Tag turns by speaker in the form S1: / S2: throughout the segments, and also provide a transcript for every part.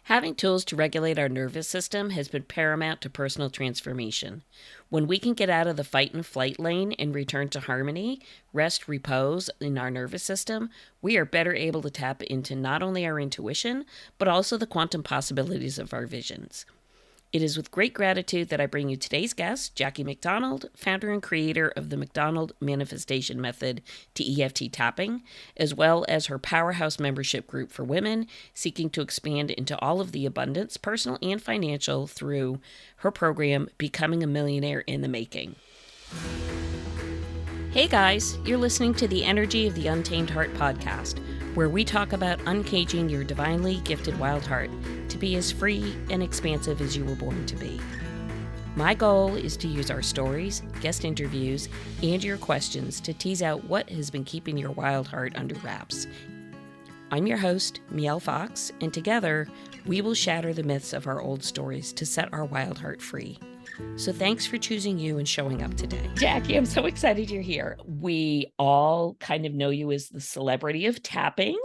S1: Having tools to regulate our nervous system has been paramount to personal transformation. When we can get out of the fight and flight lane and return to harmony, rest, repose in our nervous system, we are better able to tap into not only our intuition, but also the quantum possibilities of our visions. It is with great gratitude that I bring you today's guest, Jackie McDonald, founder and creator of the McDonald Manifestation Method to EFT tapping, as well as her powerhouse membership group for women seeking to expand into all of the abundance, personal and financial, through her program, Becoming a Millionaire in the Making. Hey guys, you're listening to the Energy of the Untamed Heart podcast, where we talk about uncaging your divinely gifted wild heart to be as free and expansive as you were born to be. My goal is to use our stories, guest interviews, and your questions to tease out what has been keeping your wild heart under wraps. I'm your host, Mielle Fox, and together we will shatter the myths of our old stories to set our wild heart free. So thanks for choosing you and showing up today. Jackie, I'm so excited you're here. We all kind of know you as the celebrity of tapping.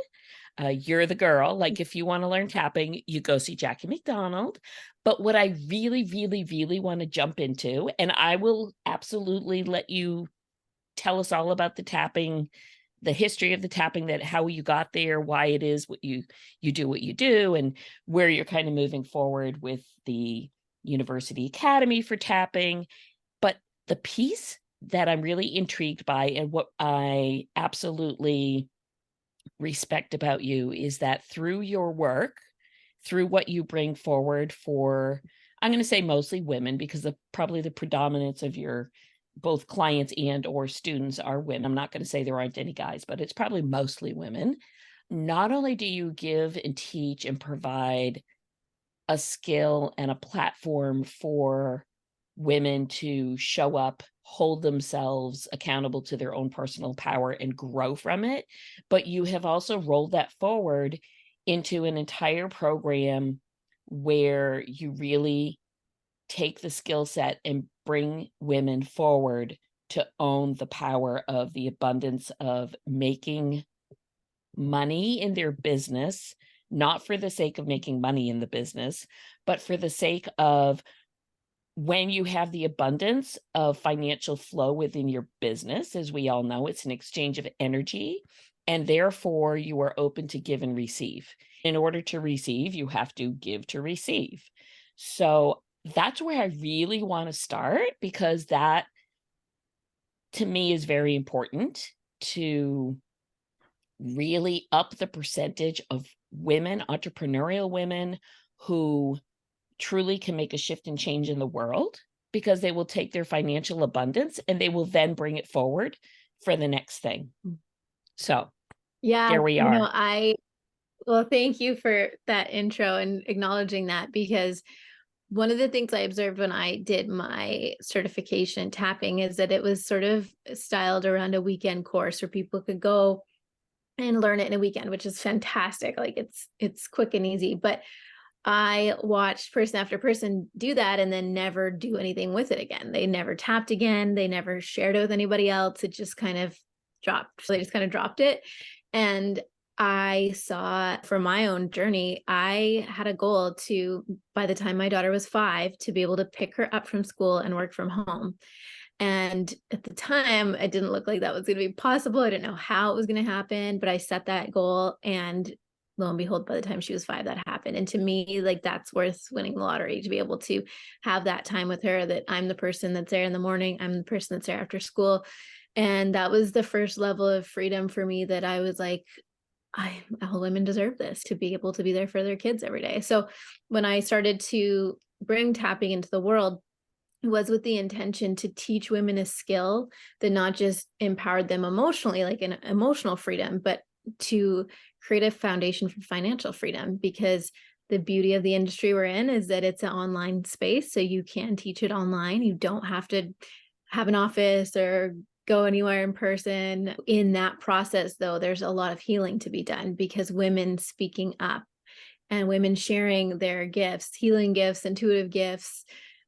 S1: You're the girl. Like, if you want to learn tapping, you go see Jackie McDonald. But what I really want to jump into, and I will absolutely let you tell us all about the tapping, the history of the tapping, that how you got there, why it is what you do what you do, and where you're kind of moving forward with the University Academy for tapping. But the piece that I'm really intrigued by, and what I absolutely respect about you, is that through your work, through what you bring forward for, I'm going to say mostly women, because probably the predominance of your both clients and or students are women. I'm not going to say there aren't any guys, but it's probably mostly women. Not only do you give and teach and provide a skill and a platform for women to show up, hold themselves accountable to their own personal power and grow from it, but you have also rolled that forward into an entire program where you really take the skill set and bring women forward to own the power of the abundance of making money in their business, not for the sake of making money in the business, but for the sake of, when you have the abundance of financial flow within your business, as we all know, it's an exchange of energy, and therefore you are open to give and receive. In order to receive, you have to give to receive. So that's where I really want to start, because that, to me, is very important to really up the percentage of women, entrepreneurial women, who truly can make a shift and change in the world, because they will take their financial abundance and they will then bring it forward for the next thing. So
S2: yeah,
S1: there we are.
S2: Well, thank you for that intro and acknowledging that, because one of the things I observed when I did my certification tapping is that it was sort of styled around a weekend course where people could go and learn it in a weekend, which is fantastic. Like, it's quick and easy. But I watched person after person do that and then never do anything with it again. They never tapped again. They never shared it with anybody else. It just kind of dropped. So they just kind of dropped it. And I saw, for my own journey, I had a goal to, by the time my daughter was 5, to be able to pick her up from school and work from home. And at the time, it didn't look like that was going to be possible. I didn't know how it was going to happen, but I set that goal, and lo and behold, by the time she was 5, that happened. And to me, like, that's worth winning the lottery, to be able to have that time with her, that I'm the person that's there in the morning, I'm the person that's there after school. And that was the first level of freedom for me, that I was like, all women deserve this, to be able to be there for their kids every day. So when I started to bring tapping into the world, it was with the intention to teach women a skill that not just empowered them emotionally, like an emotional freedom, but to create a foundation for financial freedom. Because the beauty of the industry we're in is that it's an online space, so you can teach it online. You don't have to have an office or go anywhere in person. In that process, though, there's a lot of healing to be done, because women speaking up and women sharing their gifts, healing gifts, intuitive gifts,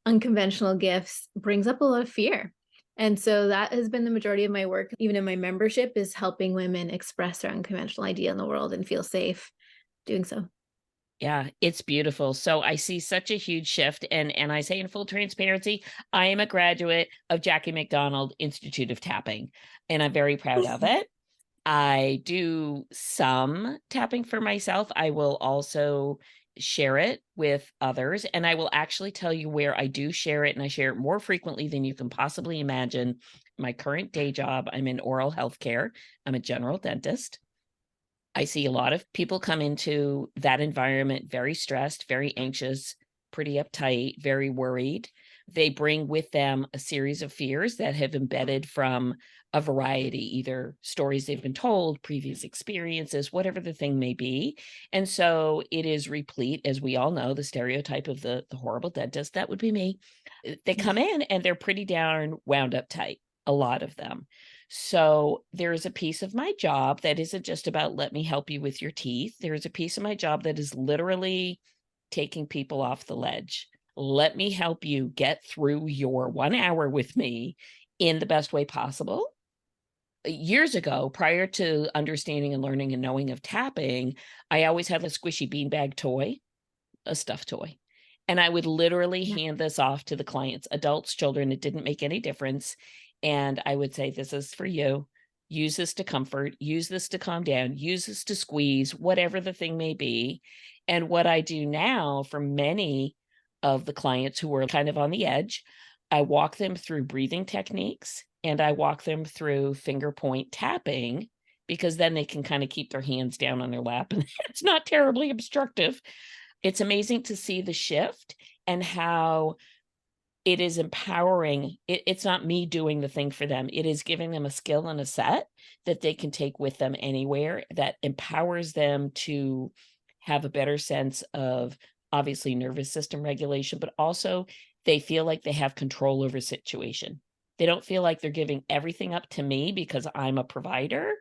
S2: unconventional gifts, brings up a lot of fear. And so that has been the majority of my work, even in my membership, is helping women express their unconventional idea in the world and feel safe doing so.
S1: Yeah, it's beautiful. So I see such a huge shift, and I say in full transparency, I am a graduate of Jackie McDonald Institute of Tapping, and I'm very proud of it. I do some tapping for myself. I will also share it with others, and I will actually tell you where I do share it, and I share it more frequently than you can possibly imagine. My current day job, I'm in oral health care. I'm a general dentist. I see a lot of people come into that environment very stressed, very anxious, pretty uptight, very worried. They bring with them a series of fears that have embedded from a variety, either stories they've been told, previous experiences, whatever the thing may be. And so it is replete, as we all know, the stereotype of the horrible dentist. That would be me. They come in and they're pretty darn wound up tight, a lot of them. So there's a piece of my job that isn't just about let me help you with your teeth. There's a piece of my job that is literally taking people off the ledge. Let me help you get through your 1 hour with me in the best way possible. Years ago, prior to understanding and learning and knowing of tapping, I always had a squishy beanbag toy, a stuffed toy. And I would literally
S2: Yeah.
S1: hand this off to the clients, adults, children, it didn't make any difference. And I would say, this is for you. Use this to comfort, use this to calm down, use this to squeeze, whatever the thing may be. And what I do now for many of the clients who are kind of on the edge, I walk them through breathing techniques and I walk them through finger point tapping, because then they can kind of keep their hands down on their lap and it's not terribly obstructive. It's amazing to see the shift and how it is empowering. It's not me doing the thing for them. It is giving them a skill and a set that they can take with them anywhere, that empowers them to have a better sense of, obviously, nervous system regulation, but also they feel like they have control over situation. They don't feel like they're giving everything up to me because I'm a provider.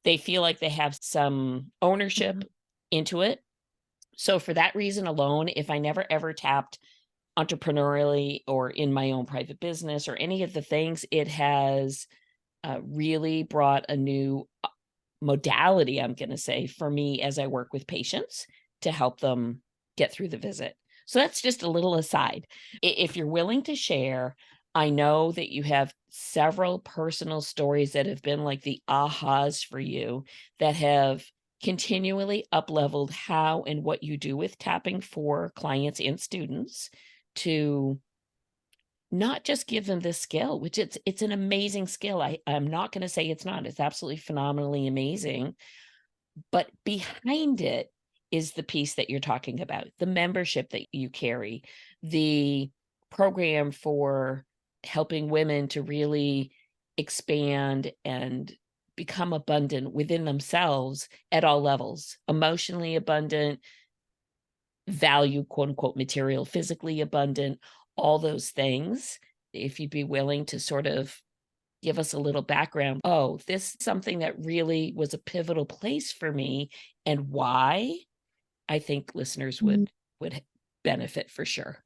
S1: They feel like they have some ownership into it. So for that reason alone, if I never ever tapped entrepreneurially or in my own private business or any of the things, it has really brought a new modality, I'm going to say, for me as I work with patients to help them get through the visit. So that's just a little aside. If you're willing to share, I know that you have several personal stories that have been like the ahas for you that have continually up-leveled how and what you do with tapping for clients and students to not just give them this skill, which it's an amazing skill. I'm not going to say it's not. It's absolutely phenomenally amazing. But behind it is the piece that you're talking about, the membership that you carry, the program for helping women to really expand and become abundant within themselves at all levels, emotionally abundant, value, quote unquote, material, physically abundant, all those things. If you'd be willing to sort of give us a little background. Oh, this is something that really was a pivotal place for me, and why, I think listeners
S2: Mm.
S1: would benefit for sure.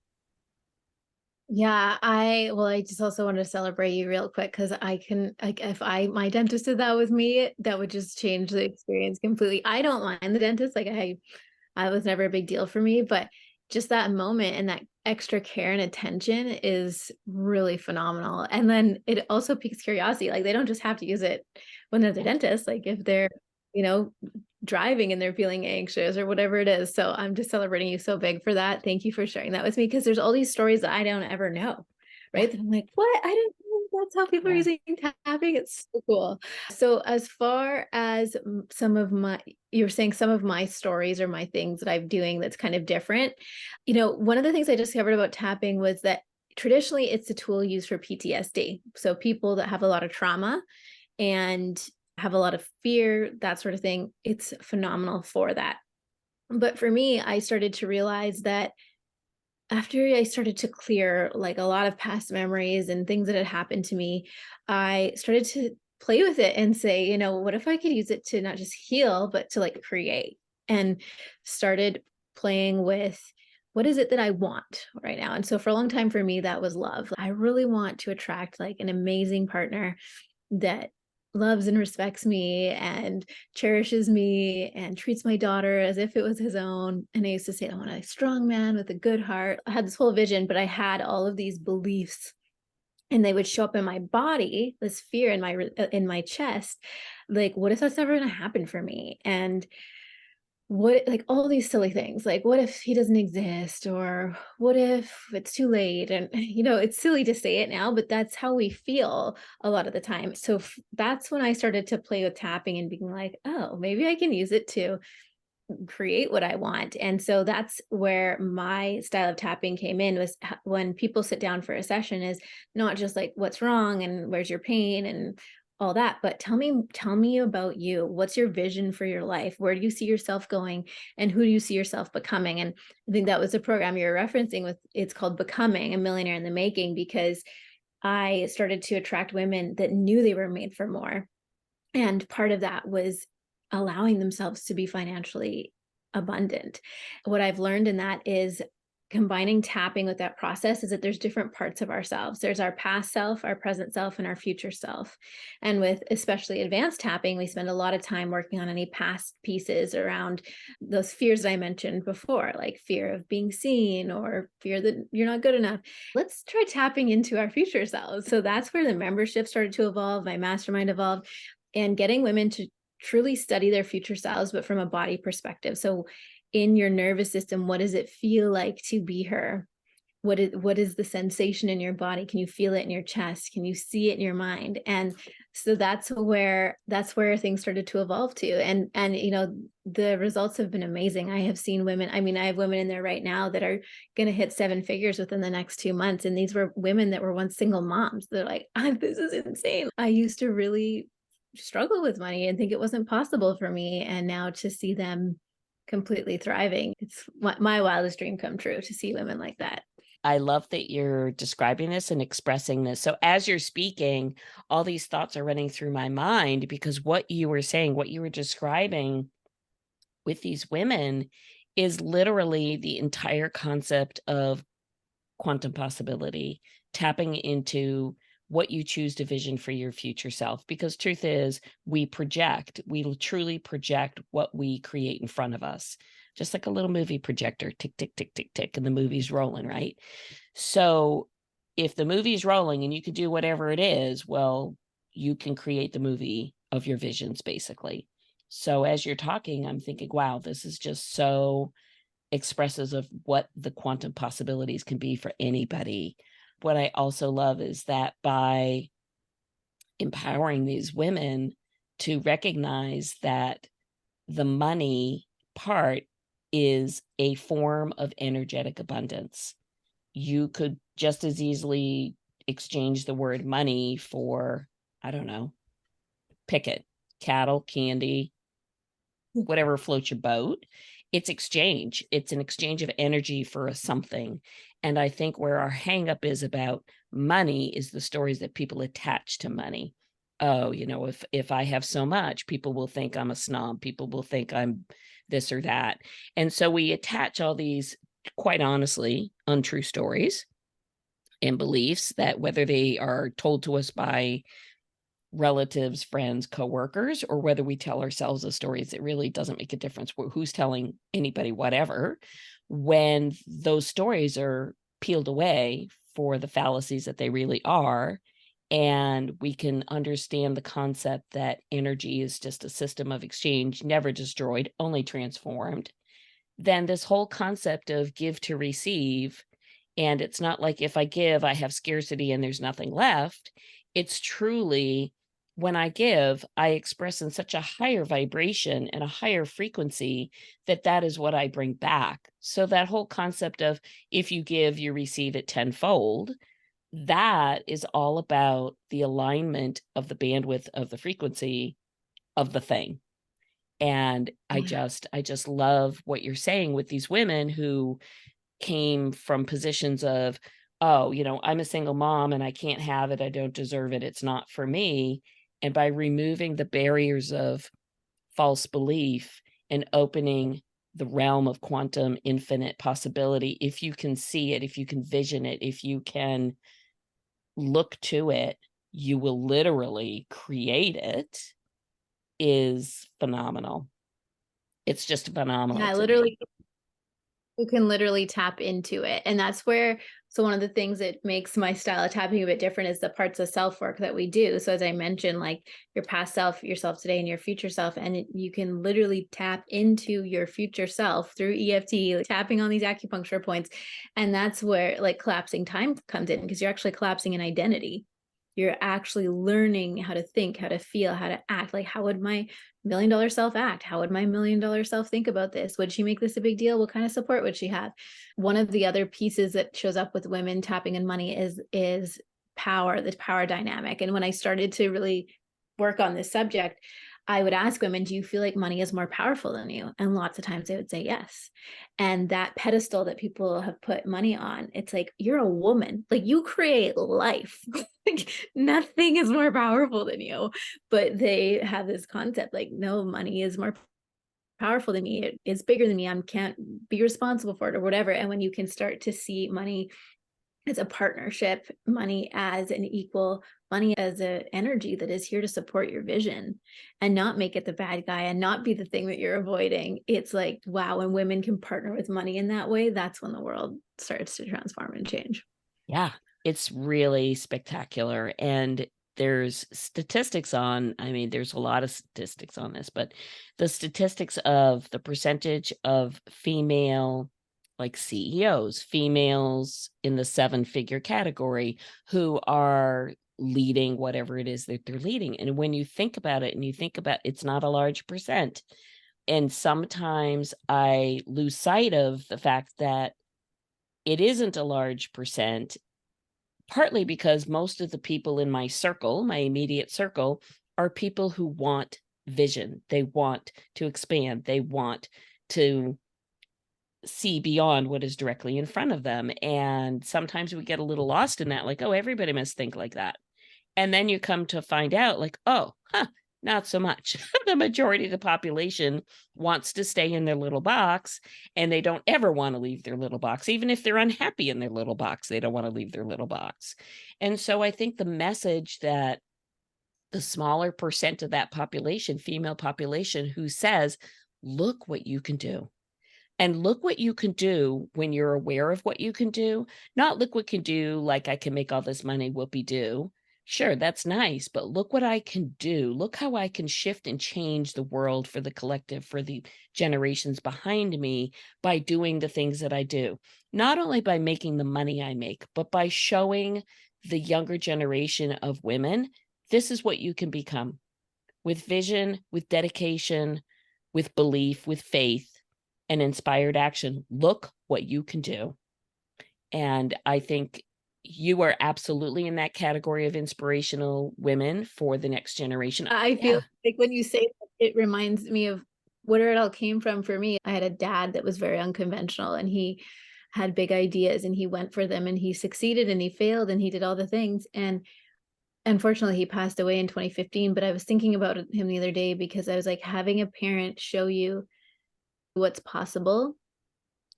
S2: Yeah, I just also want to celebrate you real quick because I can, like, if my dentist did that with me, that would just change the experience completely. I don't mind the dentist, like I was never a big deal for me, but just that moment and that extra care and attention is really phenomenal. And then it also piques curiosity. Like they don't just have to use it when they're the dentist, like if they're, you know, driving and they're feeling anxious or whatever it is. So I'm just celebrating you so big for that. Thank you for sharing that with me because there's all these stories that I don't ever know. Right. That I'm like, what? I didn't know that's how people are
S1: Yeah.
S2: using tapping. It's so cool. So as far as some of my, you were saying some of my stories or my things that I'm doing that's kind of different. You know, one of the things I discovered about tapping was that traditionally it's a tool used for PTSD. So people that have a lot of trauma and have a lot of fear, that sort of thing, it's phenomenal for that. But for me, I started to realize that after I started to clear like a lot of past memories and things that had happened to me, I started to play with it and say, you know, what if I could use it to not just heal, but to like create, and started playing with what is it that I want right now. And so for a long time for me, that was love. I really want to attract like an amazing partner that loves and respects me and cherishes me and treats my daughter as if it was his own. And I used to say, I want a strong man with a good heart. I had this whole vision, but I had all of these beliefs, and they would show up in my body, this fear in my chest. Like, what if that's never going to happen for me? And what, like, all these silly things, like, what if he doesn't exist, or what if it's too late? And it's silly to say it now, but that's how we feel a lot of the time. So that's when I started to play with tapping and being like, oh, maybe I can use it to create what I want. And so that's where my style of tapping came in, was when people sit down for a session, is not just like, what's wrong and where's your pain and all that, but tell me about you. What's your vision for your life? Where do you see yourself going, and who do you see yourself becoming? And I think that was the program you're referencing with, it's called Becoming a Millionaire in the Making, because I started to attract women that knew they were made for more. And part of that was allowing themselves to be financially abundant. What I've learned in that is, combining tapping with that process, is that there's different parts of ourselves. There's our past self, our present self, and our future self. And with especially advanced tapping, we spend a lot of time working on any past pieces around those fears that I mentioned before, like fear of being seen or fear that you're not good enough. Let's try tapping into our future selves. So that's where the membership started to evolve, my mastermind evolved, and getting women to truly study their future selves, but from a body perspective. So in your nervous system, what does it feel like to be her? What is the sensation in your body? Can you feel it in your chest? Can you see it in your mind? And so that's where things started to evolve to. And the results have been amazing. I have seen women, I have women in there right now that are going to hit 7 figures within the next 2 months. And these were women that were once single moms. They're like, this is insane. I used to really struggle with money and think it wasn't possible for me. And now to see them completely thriving, it's my wildest dream come true, to see women like that.
S1: I love that you're describing this and expressing this. So as you're speaking, all these thoughts are running through my mind, because what you were saying, what you were describing with these women, is literally the entire concept of quantum possibility, tapping into what you choose to vision for your future self. Because truth is, we truly project what we create in front of us, just like a little movie projector, tick, tick, tick, tick, tick, and the movie's rolling, right? So if the movie's rolling and you can do whatever it is, well, you can create the movie of your visions, basically. So as you're talking, I'm thinking, wow, this is just so expressive of what the quantum possibilities can be for anybody. What I also love is that by empowering these women to recognize that the money part is a form of energetic abundance. You could just as easily exchange the word money for, I don't know, pick it, cattle, candy, whatever floats your boat. It's exchange. It's an exchange of energy for a something. And I think where our hangup is about money is the stories that people attach to money. Oh, if I have so much, people will think I'm a snob. People will think I'm this or that. And so we attach all these, quite honestly, untrue stories and beliefs that, whether they are told to us by relatives, friends, coworkers, or whether we tell ourselves the stories, it really doesn't make a difference who's telling anybody whatever, when those stories are peeled away for the fallacies that they really are, and we can understand the concept that energy is just a system of exchange, never destroyed, only transformed, then this whole concept of give to receive, and it's not like if I give, I have scarcity and there's nothing left. It's truly, when I give, I express in such a higher vibration and a higher frequency that is what I bring back. So that whole concept of if you give, you receive it tenfold, that is all about the alignment of the bandwidth of the frequency of the thing. And I just love what you're saying with these women who came from positions of, oh, I'm a single mom and I can't have it. I don't deserve it. It's not for me. And by removing the barriers of false belief and opening the realm of quantum infinite possibility, if you can see it, if you can vision it, if you can look to it, you will literally create it is phenomenal. It's just phenomenal
S2: Yeah,
S1: to me.
S2: literally, you can literally tap into it. And that's where, so one of the things that makes my style of tapping a bit different is the parts of self work that we do. So as I mentioned, like your past self, yourself today, and your future self, and you can literally tap into your future self through EFT, like tapping on these acupuncture points. And that's where like collapsing time comes in, because you're actually collapsing an identity. You're actually learning how to think, how to feel, how to act. Like, how would my $1 million self act? How would my $1 million self think about this? Would she make this a big deal? What kind of support would she have? One of the other pieces that shows up with women tapping in money is power, the power dynamic. And when I started to really work on this subject, I would ask women, do you feel like money is more powerful than you? And lots of times they would say yes. And that pedestal that people have put money on, it's like, you're a woman, like you create life. Like nothing is more powerful than you. But they have this concept like, no, money is more powerful than me. It's bigger than me. I can't be responsible for it or whatever. And when you can start to see money as a partnership, money as an equal, money as an energy that is here to support your vision and not make it the bad guy and not be the thing that you're avoiding. It's like, wow, when women can partner with money in that way, that's when the world starts to transform and change.
S1: Yeah, it's really spectacular. And there's statistics on, I mean, there's a lot of statistics on this, but the statistics of the percentage of female, like CEOs, females in the 7-figure category who are leading whatever it is that they're leading. And when you think about it and you think about it's not a large percent. And sometimes I lose sight of the fact that it isn't a large percent, partly because most of the people in my circle, my immediate circle, are people who want vision. They want to expand. They want to see beyond what is directly in front of them. And sometimes we get a little lost in that, like, oh, everybody must think like that. And then you come to find out, like, oh, not so much. The majority of the population wants to stay in their little box, and they don't ever want to leave their little box. Even if they're unhappy in their little box, they don't want to leave their little box. And so I think the message that the smaller percent of that population, female population, who says, look what you can do. And look what you can do when you're aware of what you can do, not look what you can do like I can make all this money, whoopee-doo. Sure, that's nice, but look what I can do. Look how I can shift and change the world for the collective, for the generations behind me by doing the things that I do. Not only by making the money I make, but by showing the younger generation of women, this is what you can become with vision, with dedication, with belief, with faith, and inspired action. Look what you can do. And I think you are absolutely in that category of inspirational women for the next generation.
S2: I feel like when you say that, it reminds me of where it all came from for me. I had a dad that was very unconventional, and he had big ideas and he went for them and he succeeded and he failed and he did all the things. And unfortunately, he passed away in 2015. But I was thinking about him the other day because I was like, having a parent show you what's possible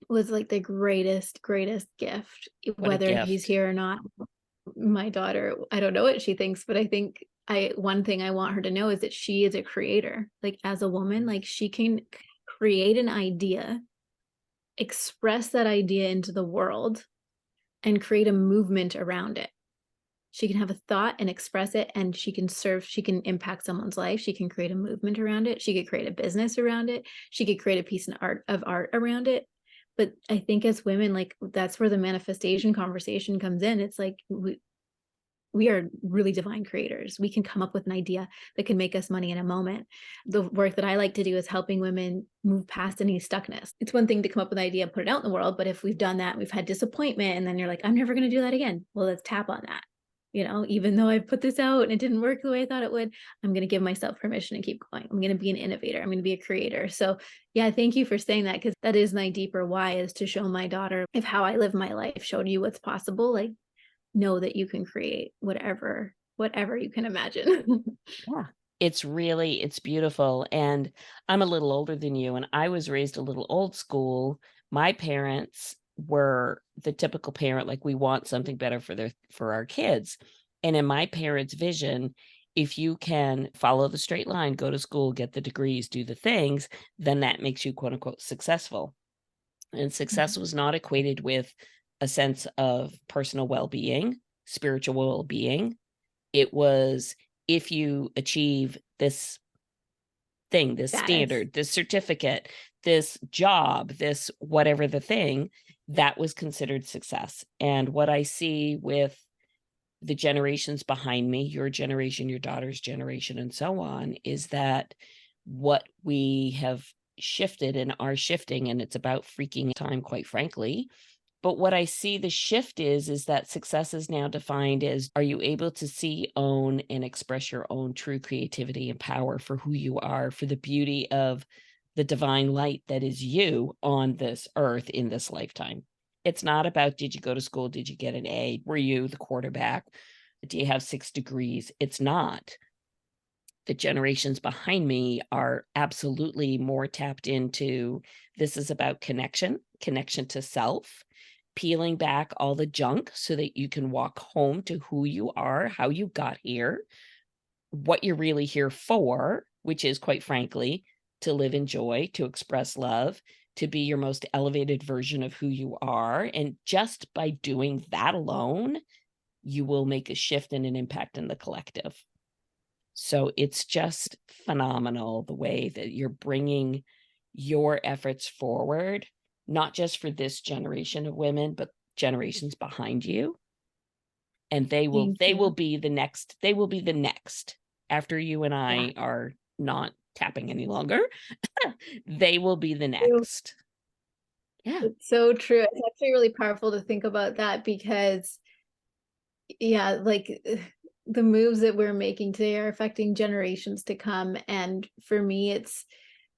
S2: was like the greatest gift,
S1: What a
S2: whether he's
S1: gift.
S2: here or not. My daughter, I don't know what she thinks, but I think one thing I want her to know is that she is a creator. Like as a woman, like she can create an idea, express that idea into the world, and create a movement around it. She can have a thought and express it, and she can impact someone's life. She can create a movement around it. She could create a business around it. She could create a piece of art around it. But I think as women, like that's where the manifestation conversation comes in. It's like we are really divine creators. We can come up with an idea that can make us money in a moment. The work that I like to do is helping women move past any stuckness. It's one thing to come up with an idea and put it out in the world, but if we've done that, we've had disappointment, and then you're like, I'm never going to do that again. Well, let's tap on that. Even though I put this out and it didn't work the way I thought it would, I'm going to give myself permission and keep going. I'm going to be an innovator. I'm going to be a creator. So yeah, thank you for saying that, because that is my deeper why, is to show my daughter, if how I live my life showed you what's possible, like know that you can create whatever you can imagine.
S1: Yeah. It's beautiful. And I'm a little older than you, and I was raised a little old school. My parents were the typical parent, like we want something better for our kids. And in my parents' vision, if you can follow the straight line, go to school, get the degrees, do the things, then that makes you quote unquote successful. And success was not equated with a sense of personal well-being, spiritual well-being. It was, if you achieve this thing, this
S2: Status.
S1: standard, this certificate, this job, this whatever the thing, that was considered success. And what I see with the generations behind me, your generation, your daughter's generation, and so on, is that what we have shifted and are shifting, and it's about freaking time, quite frankly. But what I see the shift is that success is now defined as, are you able to see, own, and express your own true creativity and power for who you are, for the beauty of the divine light that is you on this earth in this lifetime. It's not about, did you go to school? Did you get an A? Were you the quarterback? Do you have 6 degrees? It's not. The generations behind me are absolutely more tapped into, this is about connection to self, peeling back all the junk so that you can walk home to who you are, how you got here, what you're really here for, which is, quite frankly, to live in joy, to express love, to be your most elevated version of who you are. And just by doing that alone, you will make a shift and an impact in the collective. So it's just phenomenal the way that you're bringing your efforts forward, not just for this generation of women, but generations behind you. And they will be the next after you and I are not tapping any longer. They will be the next. Yeah.
S2: It's so true. It's actually really powerful to think about that because, yeah, like the moves that we're making today are affecting generations to come. And for me, it's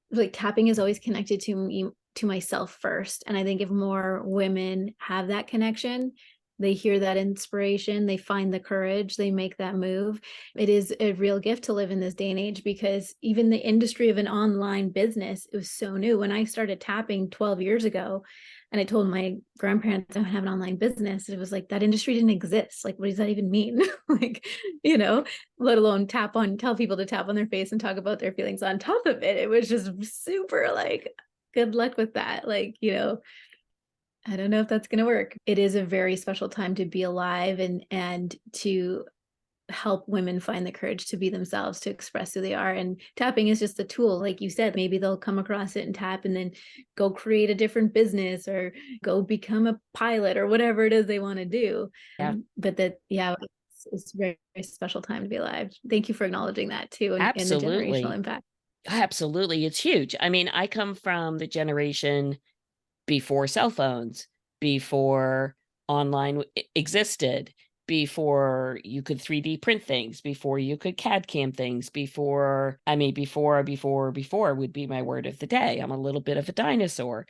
S2: like tapping is always connected to me, to myself first. And I think if more women have that connection, they hear that inspiration, they find the courage, they make that move. It is a real gift to live in this day and age, because even the industry of an online business, it was so new. When I started tapping 12 years ago, and I told my grandparents I have an online business, it was like, that industry didn't exist. Like, what does that even mean? Like, let alone tell people to tap on their face and talk about their feelings on top of it. It was just super like, good luck with that. Like, I don't know if that's going to work. It is a very special time to be alive and to help women find the courage to be themselves, to express who they are. And tapping is just a tool. Like you said, maybe they'll come across it and tap and then go create a different business or go become a pilot or whatever it is they want to do.
S1: Yeah.
S2: It's a very, very special time to be alive. Thank you for acknowledging that too. And the generational impact.
S1: Absolutely. It's huge. I mean, I come from the generation before cell phones, before online existed, before you could 3D print things, before you could CAD cam things, before would be my word of the day. I'm a little bit of a dinosaur.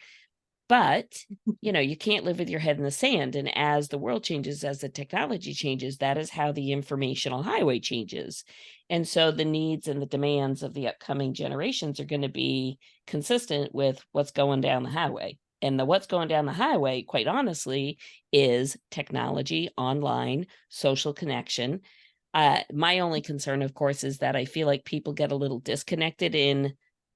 S1: But, you can't live with your head in the sand. And as the world changes, as the technology changes, that is how the informational highway changes. And so the needs and the demands of the upcoming generations are going to be consistent with what's going down the highway. And what's going down the highway, quite honestly, is technology, online, social connection. My only concern, of course, is that I feel like people get a little disconnected in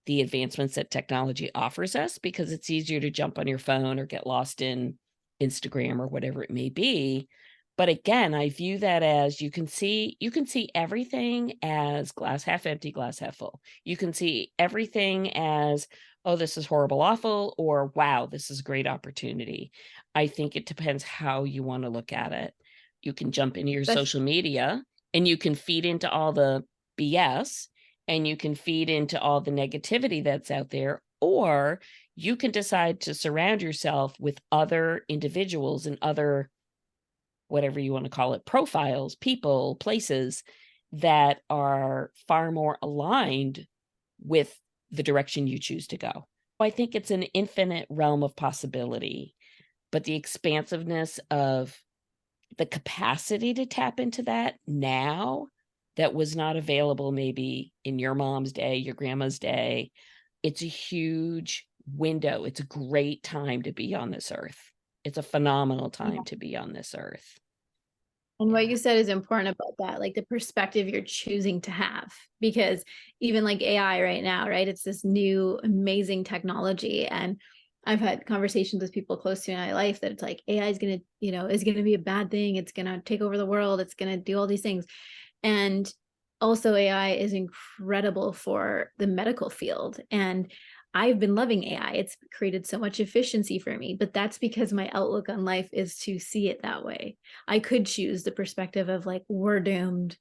S1: the advancements that technology offers us, because it's easier to jump on your phone or get lost in Instagram or whatever it may be. But again, I view that as, you can see everything as glass half empty, glass half full. You can see everything as, oh, this is horrible, awful, or wow, this is a great opportunity. I think it depends how you want to look at it. You can jump into your social media and you can feed into all the BS, and you can feed into all the negativity that's out there, or you can decide to surround yourself with other individuals and other, whatever you want to call it, profiles, people, places that are far more aligned with the direction you choose to go. I think it's an infinite realm of possibility, but the expansiveness of the capacity to tap into that now, that was not available maybe in your mom's day, your grandma's day. It's a huge window. It's a great time to be on this earth. It's a phenomenal time to be on this earth.
S2: And what you said is important about that, like the perspective you're choosing to have, because even like AI right now, right? It's this new amazing technology. And I've had conversations with people close to my life that it's like AI is going to, is going to be a bad thing. It's going to take over the world. It's going to do all these things. And also AI is incredible for the medical field. And I've been loving AI. It's created so much efficiency for me, but that's because my outlook on life is to see it that way. I could choose the perspective of like, we're doomed,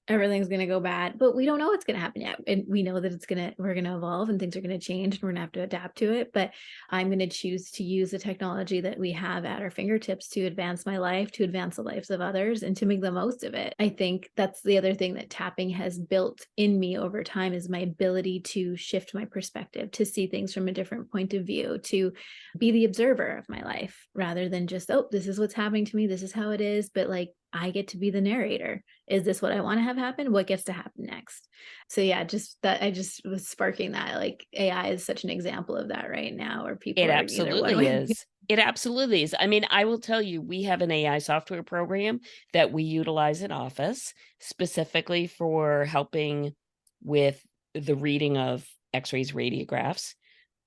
S2: everything's going to go bad, but we don't know what's going to happen yet. And we know that we're going to evolve and things are going to change and we're going to have to adapt to it. But I'm going to choose to use the technology that we have at our fingertips to advance my life, to advance the lives of others, and to make the most of it. I think that's the other thing that tapping has built in me over time is my ability to shift my perspective, to see things from a different point of view, to be the observer of my life rather than just, oh, this is what's happening to me, this is how it is, but like I get to be the narrator. Is this what I want to have happen? What gets to happen next? So yeah, just that I just was sparking that, like AI is such an example of that right now, where people
S1: It
S2: are either one
S1: absolutely
S2: way.
S1: is. It absolutely is. I mean, I will tell you, we have an AI software program that we utilize in Office specifically for helping with the reading of X-rays, radiographs.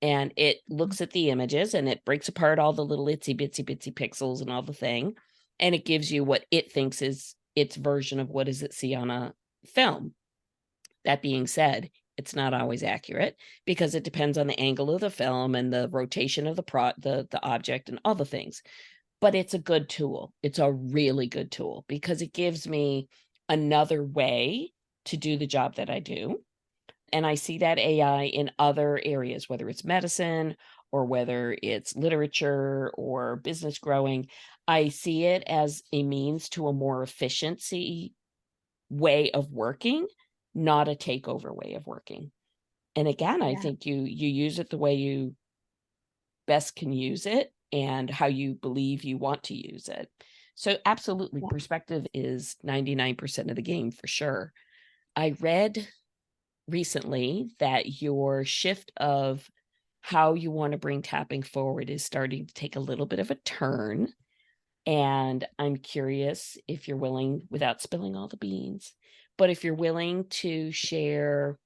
S1: And it looks at the images and it breaks apart all the little itsy bitsy pixels and all the thing. And it gives you what it thinks is its version of what does it see on a film. That being said, it's not always accurate because it depends on the angle of the film and the rotation of the object and all the things. But it's a good tool. It's a really good tool because it gives me another way to do the job that I do. And I see that AI in other areas, whether it's medicine or whether it's literature or business growing. I see it as a means to a more efficiency way of working, not a takeover way of working. And again, I think you use it the way you best can use it and how you believe you want to use it. So absolutely, perspective is 99% of the game for sure. I read recently that your shift of how you want to bring tapping forward is starting to take a little bit of a turn. And I'm curious if you're willing, without spilling all the beans, but if you're willing to share,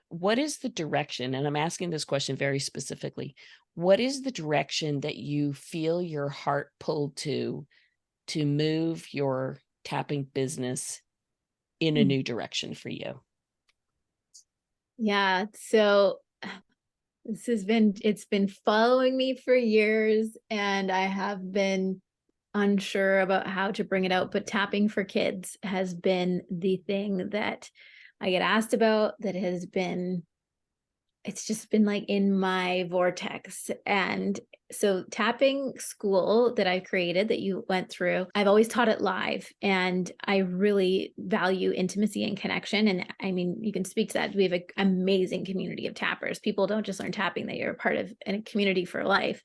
S1: what is the direction? And I'm asking this question very specifically. What is the direction that you feel your heart pulled to move your tapping business in a new direction for you?
S2: Yeah. So it's been following me for years, and I have been unsure about how to bring it out, but tapping for kids has been the thing that I get asked about, that has been, it's just been like in my vortex. And so tapping school that I created, that you went through, I've always taught it live, and I really value intimacy and connection. And I mean, you can speak to that. We have an amazing community of tappers. People don't just learn tapping, they are part of a community for life.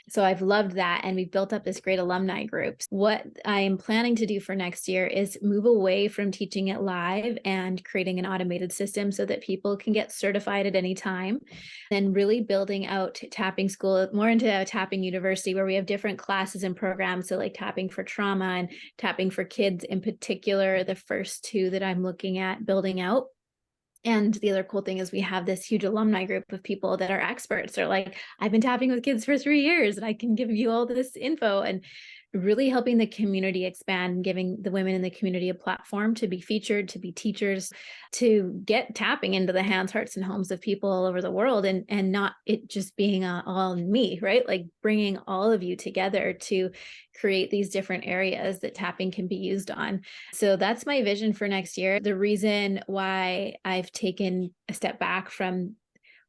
S2: So I've loved that. And we've built up this great alumni group. What I am planning to do for next year is move away from teaching it live and creating an automated system so that people can get certified at any time. Then really building out tapping school more into a tapping university, where we have different classes and programs. So like tapping for trauma and tapping for kids in particular, the first two that I'm looking at building out. And the other cool thing is we have this huge alumni group of people that are experts. They're like, I've been tapping with kids for 3 years and I can give you all this info, and really helping the community expand, giving the women in the community a platform to be featured, to be teachers, to get tapping into the hands, hearts, and homes of people all over the world, and not it just being all me, right? Like bringing all of you together to create these different areas that tapping can be used on. So that's my vision for next year. The reason why I've taken a step back from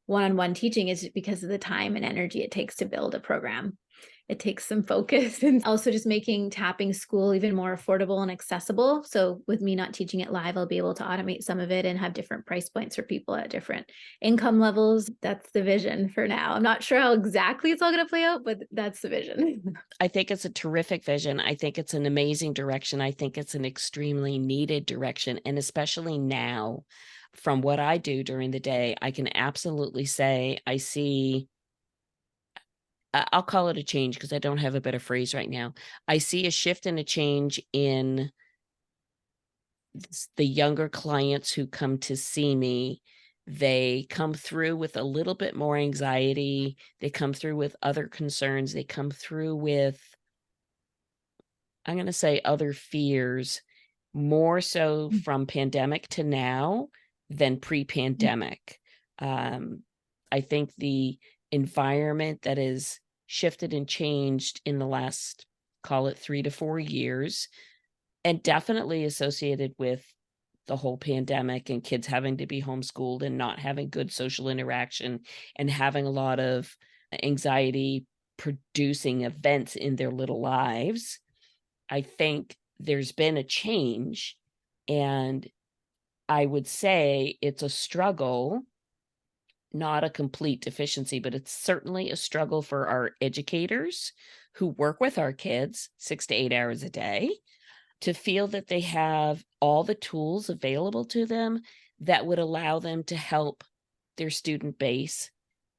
S2: one-on-one teaching is because of the time and energy it takes to build a program. It takes some focus, and also just making tapping school even more affordable and accessible. So with me not teaching it live, I'll be able to automate some of it and have different price points for people at different income levels. That's the vision for now. I'm not sure how exactly it's all going to play out, but that's the vision.
S1: I think it's a terrific vision. I think it's an amazing direction. I think it's an extremely needed direction. And especially now, from what I do during the day, I can absolutely say I see, I'll call it a change because I don't have a better phrase right now. I see a shift and a change in the younger clients who come to see me, they come through with a little bit more anxiety. They come through with other concerns. They come through with, I'm going to say, other fears, more so from pandemic to now than pre-pandemic. I think the environment that is shifted and changed in the last, call it 3 to 4 years, and definitely associated with the whole pandemic and kids having to be homeschooled and not having good social interaction and having a lot of anxiety producing events in their little lives. I think there's been a change, and I would say it's a struggle, not a complete deficiency, but it's certainly a struggle for our educators who work with our kids 6 to 8 hours a day to feel that they have all the tools available to them that would allow them to help their student base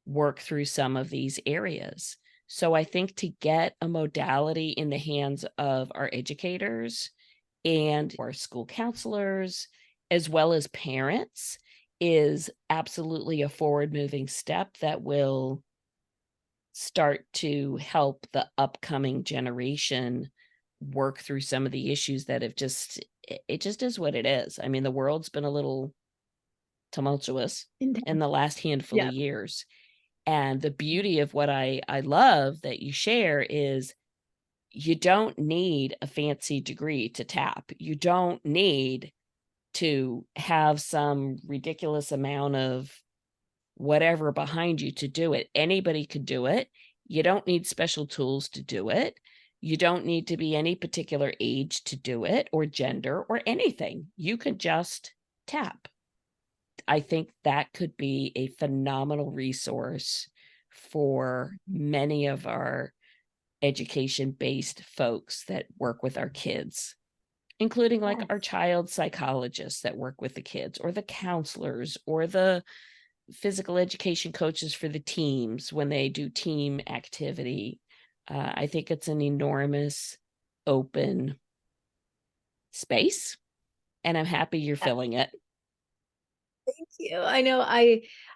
S1: work through some of these areas. So I think to get a modality in the hands of our educators and our school counselors, as well as parents, is absolutely a forward-moving step that will start to help the upcoming generation work through some of the issues that have just, it just is what it is. I mean, the world's been a little tumultuous in the last handful of
S2: Yeah.
S1: years. And the beauty of what I love that you share is you don't need a fancy degree to tap. You don't need to have some ridiculous amount of whatever behind you to do it. Anybody could do it. You don't need special tools to do it. You don't need to be any particular age to do it, or gender, or anything. You can just tap. I think that could be a phenomenal resource for many of our education-based folks that work with our kids, including like our child psychologists that work with the kids, or the counselors, or the physical education coaches for the teams when they do team activity. I think it's an enormous open space, and I'm happy you're filling it.
S2: Thank you. I know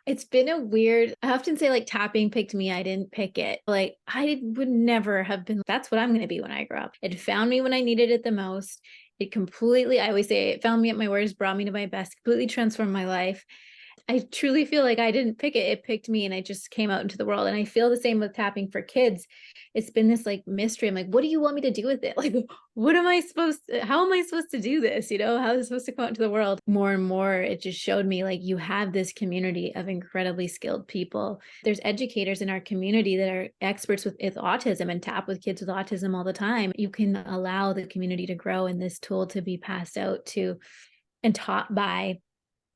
S2: it's been a weird, I often say like tapping picked me, I didn't pick it. Like I would never have been, that's what I'm going to be when I grow up. It found me when I needed it the most. It completely, I always say it found me at my worst, brought me to my best, completely transformed my life. I truly feel like I didn't pick it. It picked me and I just came out into the world. And I feel the same with tapping for kids. It's been this like mystery. I'm like, what do you want me to do with it? Like, what am I supposed to, how am I supposed to do this? You know, how is it supposed to come out into the world? More and more, it just showed me like you have this community of incredibly skilled people. There's educators in our community that are experts with autism and tap with kids with autism all the time. You can allow the community to grow and this tool to be passed out to and taught by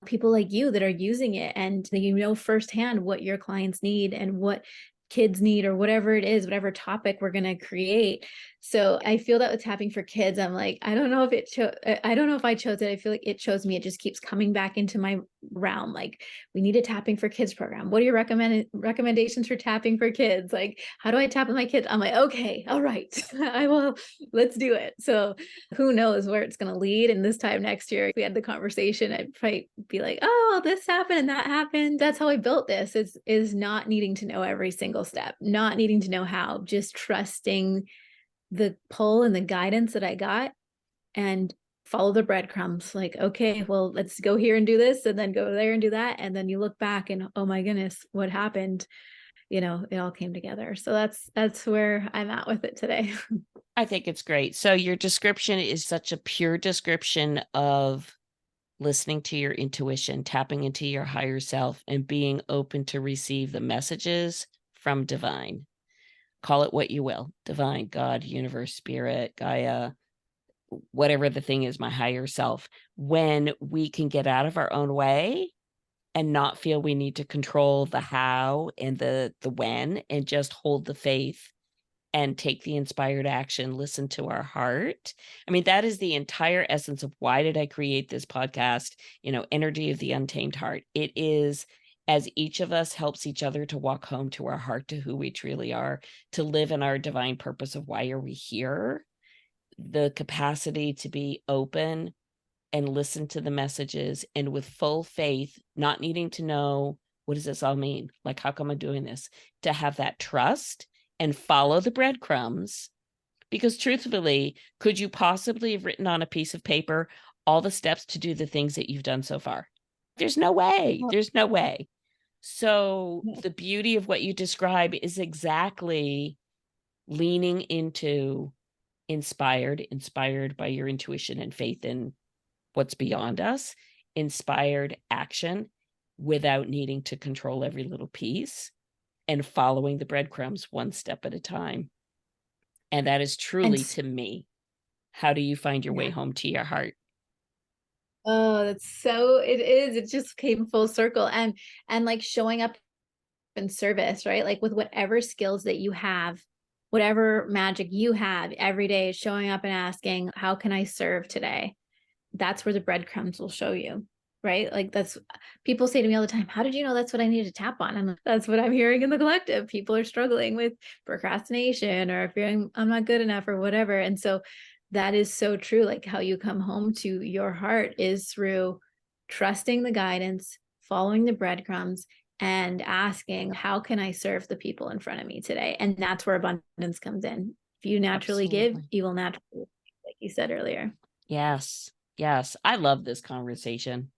S2: people like you that are using it, and you know firsthand what your clients need and what kids need, or whatever it is, whatever topic we're going to create. So I feel that with tapping for kids, I'm like, I don't know if I don't know if I chose it. I feel like it chose me. It just keeps coming back into my realm. Like, we need a tapping for kids program. What are your recommendations for tapping for kids? Like, how do I tap with my kids? I'm like, okay, all right, I will, let's do it. So who knows where it's going to lead. And this time next year, if we had the conversation, I'd probably be like, oh, this happened and that happened. That's how I built this, is not needing to know every single step, not needing to know how, just trusting the pull and the guidance that I got and follow the breadcrumbs. Like, okay, well, let's go here and do this, and then go there and do that. And then you look back and, oh my goodness, what happened? You know, it all came together. So that's where I'm at with it today.
S1: I think it's great. So your description is such a pure description of listening to your intuition, tapping into your higher self, and being open to receive the messages from divine. Call it what you will, divine, God, universe, spirit, Gaia, whatever the thing is, my higher self. When we can get out of our own way and not feel we need to control the how and the when, and just hold the faith and take the inspired action, listen to our heart. I mean, that is the entire essence of why did I create this podcast, Energy of the Untamed Heart. It is, as each of us helps each other to walk home to our heart, to who we truly are, to live in our divine purpose of why are we here, the capacity to be open and listen to the messages, and with full faith, not needing to know, what does this all mean? Like, how come I'm doing this? To have that trust and follow the breadcrumbs. Because truthfully, could you possibly have written on a piece of paper all the steps to do the things that you've done so far? There's no way. There's no way. So the beauty of what you describe is exactly leaning into inspired by your intuition and faith in what's beyond us, inspired action without needing to control every little piece, and following the breadcrumbs one step at a time. And that is truly,
S2: And
S1: to me, how do you find your way
S2: yeah.
S1: home to your heart?
S2: Oh, it is. It just came full circle. And like showing up in service, right? Like with whatever skills that you have, whatever magic you have every day, showing up and asking, how can I serve today? That's where the breadcrumbs will show you, right? Like that's, people say to me all the time, how did you know that's what I need to tap on? And that's what I'm hearing in the collective. People are struggling with procrastination or feeling I'm not good enough or whatever. And so that is so true. Like how you come home to your heart is through trusting the guidance, following the breadcrumbs, and asking, how can I serve the people in front of me today? And that's where abundance comes in. If you naturally give,
S1: Absolutely.
S2: you will naturally, like you said earlier.
S1: Yes. Yes. I love this conversation.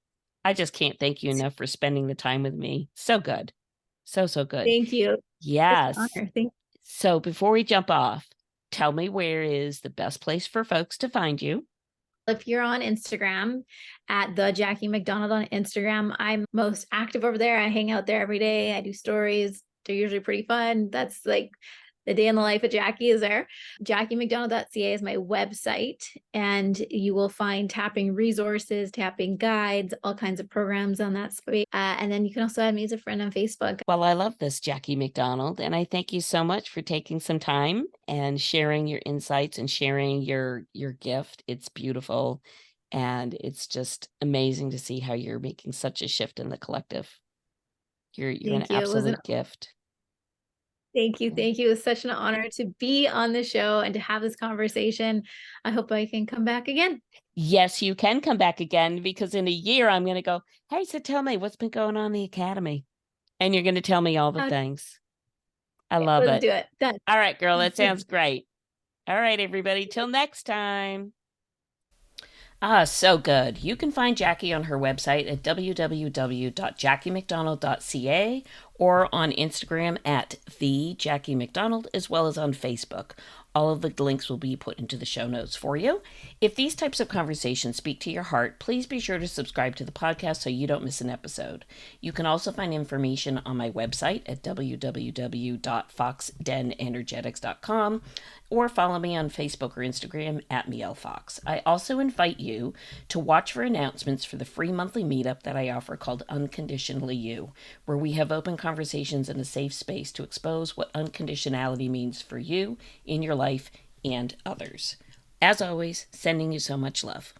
S1: I just can't thank you enough for spending the time with me. So good. So, so good.
S2: Thank you. Such an
S1: Yes.
S2: honor. Thank
S1: So before we jump off, tell me, where is the best place for folks to find you?
S2: If you're on Instagram at the Jackie McDonald on Instagram, I'm most active over there. I hang out there every day. I do stories. They're usually pretty fun. That's like the day in the life of Jackie is there. JackieMcDonald.ca is my website, and you will find tapping resources, tapping guides, all kinds of programs on that space. And then you can also add me as a friend on Facebook.
S1: Well, I love this, Jackie McDonald, and I thank you so much for taking some time and sharing your insights and sharing your gift. It's beautiful, and it's just amazing to see how you're making such a shift in the collective. You're an
S2: Thank you. It was an
S1: absolute gift.
S2: Thank you.
S1: Yeah.
S2: Thank you. It was such an honor to be on the show and to have this conversation. I hope I can come back again.
S1: Yes, you can come back again, because in a year I'm going to go, hey, so tell me what's been going on in the academy. And you're going to tell me all the things. I love
S2: Let's
S1: it.
S2: do it. Done.
S1: All right, girl, that sounds great. All right, everybody, till next time. Ah, so good. You can find Jackie on her website at www.jackiemcdonald.ca or on Instagram at the Jackie McDonald, as well as on Facebook. All of the links will be put into the show notes for you. If these types of conversations speak to your heart, please be sure to subscribe to the podcast so you don't miss an episode. You can also find information on my website at www.foxdenenergetics.com or follow me on Facebook or Instagram at MielFox. I also invite you to watch for announcements for the free monthly meetup that I offer called Unconditionally You, where we have open conversations in a safe space to expose what unconditionality means for you in your life and others. As always, sending you so much love.